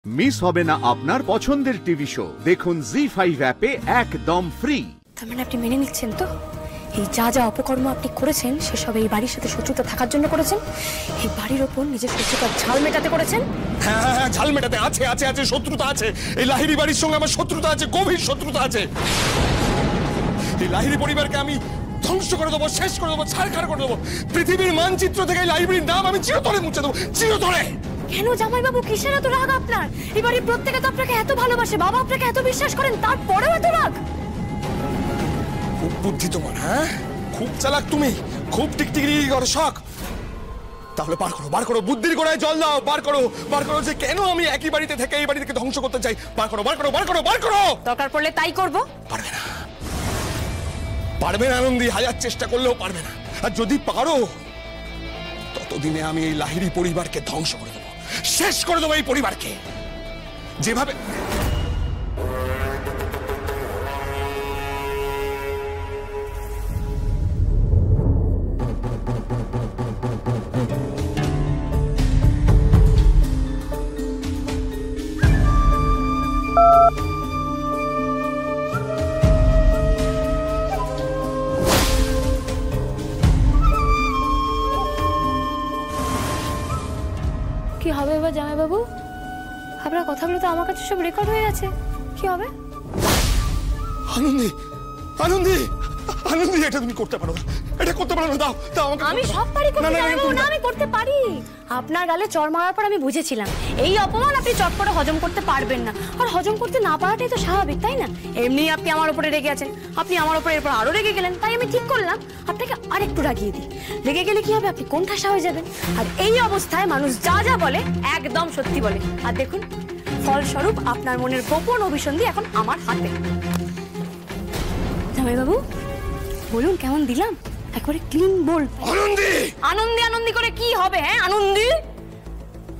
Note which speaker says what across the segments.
Speaker 1: Miss হবে না আপনার পছন্দের টিভি শো। দেখুন জি5 অ্যাপে একদম ফ্রি।
Speaker 2: তার মানে আপনি মেনে নিচ্ছেন তো এই যা যা অপকর্ম আপনি করেছেন সেসব এই বাড়ির সাথে শত্রুতা থাকার জন্য করেছেন? এই বাড়ির ওপর নিজের শত্রুতার ঝাল মেটাতে করেছেন?
Speaker 3: হ্যাঁ, ঝাল মেটাতে আছে আছে আছে শত্রুতা আছে। এই লাহিড়ী বাড়ির সঙ্গে আমার শত্রুতা আছে, গভীর শত্রুতা আছে। এই লাহিড়ী পরিবারকে আমি ধ্বংস করে দেবো, শেষ করে দেবো, ছারখার করে দেবো। পৃথিবীর মানচিত্র থেকে এই লাহিড়ীর নাম আমি চিরতরে মুছে দেবো, চিরতরে।
Speaker 2: কেন জামাইবাবু, কিসের এত রাগ আপনার? এই বাড়ির প্রত্যেকে তো আপনাকে এত ভালোবাসে, বাবা আপনাকে এত বিশ্বাস করেন, তারপরেও এত রাগ?
Speaker 3: খুব বুদ্ধি তোমার, হ্যাঁ? খুব চালাক তুমি, খুব টিকটিকি করো শখ। তাহলে বার করো বুদ্ধির গোড়ায় জল দাও, বার করো যে কেন আমি একই বাড়িতে থেকে এই বাড়িতে ধ্বংস করতে চাই। বার করো।
Speaker 2: দরকার পড়লে তাই করব।
Speaker 3: পারবে না আনন্দী, হাজার চেষ্টা করলেও পারবে না। আর যদি পারো ততদিনে আমি এই লাহিড়ী পরিবারকে ধ্বংস করে দেবো, শেষ করে দেবো এই পরিবারকে। যেভাবে
Speaker 2: কি হবে এবার জামাইবাবু? আপনার কথাগুলো তো আমার কাছে সব রেকর্ড হয়ে আছে, কি হবে?
Speaker 3: আনন্দী, এটা তুমি করতে পারো না, এটা করতে পারো না। দাও আমাকে।
Speaker 2: আমি সব পারি করতে, জামাইবাবু না আমি করতে পারি। আপনার গালে চড় মারার পর আমি বুঝেছিলাম এই অপমান আপনি চট করে হজম করতে পারবেন না। আর হজম করতে না পারাটাই তো স্বাভাবিক, তাই না? এমনি আপনি আমার উপরে রেগে আছেন, আপনি আমার উপরে এরপর আরো রেগে গেলেন। তাই আমি ঠিক করলাম আপনাকে আরেকটু রাগিয়ে দিই। রেগে গেলে কি হবে, আপনি কোণঠাসা হয়ে যাবেন। আর এই অবস্থায় মানুষ যা যা বলে একদম সত্যি বলে। আর দেখুন ফলস্বরূপ আপনার মনের গোপন অভিসন্ধি এখন আমার হাতে। জামাইবাবু বলুন কেমন দিলাম? একবারে ক্লিন বোল্ড। আনন্দি করে কি হবে? হ্যাঁ আনন্দি,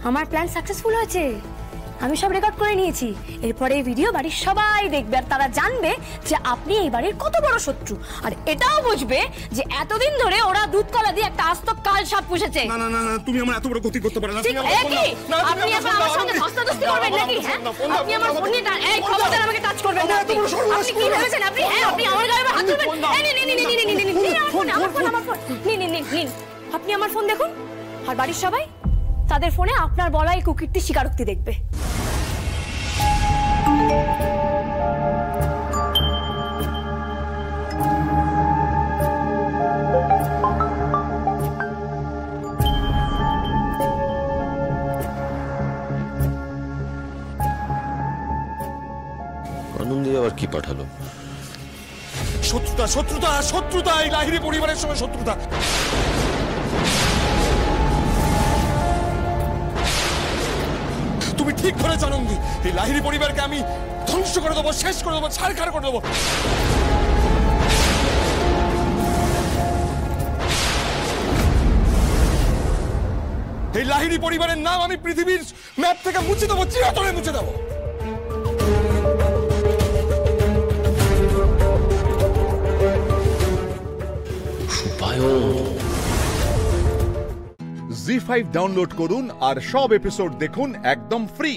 Speaker 2: আমার প্ল্যান সাকসেসফুল হয়েছে। আমি সব রেকর্ড করে নিয়েছি। এরপরে এই ভিডিও বাড়ির সবাই দেখবে আর তারা জানবে যে আপনি এই বাড়ির কত বড় শত্রু। আর এটাও বুঝবে যে এতদিন ধরে ওরা দুধ কলা দিয়ে একটা আস্ত কাল সাপ পুষেছে।
Speaker 3: না তুমি আমার এত বড় ক্ষতি করতে পারো না।
Speaker 2: আপনি এখন আমার সঙ্গে ধস্তাধস্তি করবেন নাকি? হ্যাঁ আপনি আমার ফোন নিয়ে এই খবরদার আমাকে টাচ করবেন না। আপনি কি ভেবেছেন? আপনি আমার গায়ে হাত তুলবেন? আপনি আমার ফোন দেখুন আর বাড়ির সবাই তাদের ফোনে আপনার বলা এই কুকীর্তি স্বীকারোক্তি দেখবে।
Speaker 4: আনন্দী আবার কি পাঠালো?
Speaker 3: শত্রুতা এই লাহিড়ী পরিবারের সঙ্গে শত্রুতা। তুমি ঠিক ধরেছ আনন্দী, এই লাহিড়ী পরিবারকে আমি ধ্বংস করে দেবো, শেষ করে দেবো, ছারখার করে দেবো। এই লাহিড়ী পরিবারের নাম আমি পৃথিবীর ম্যাপ থেকে মুছে দেবো, চিরতরে মুছে দেবো।
Speaker 1: জি5 ডাউনলোড করুন আর সব এপিসোড দেখুন একদম ফ্রি।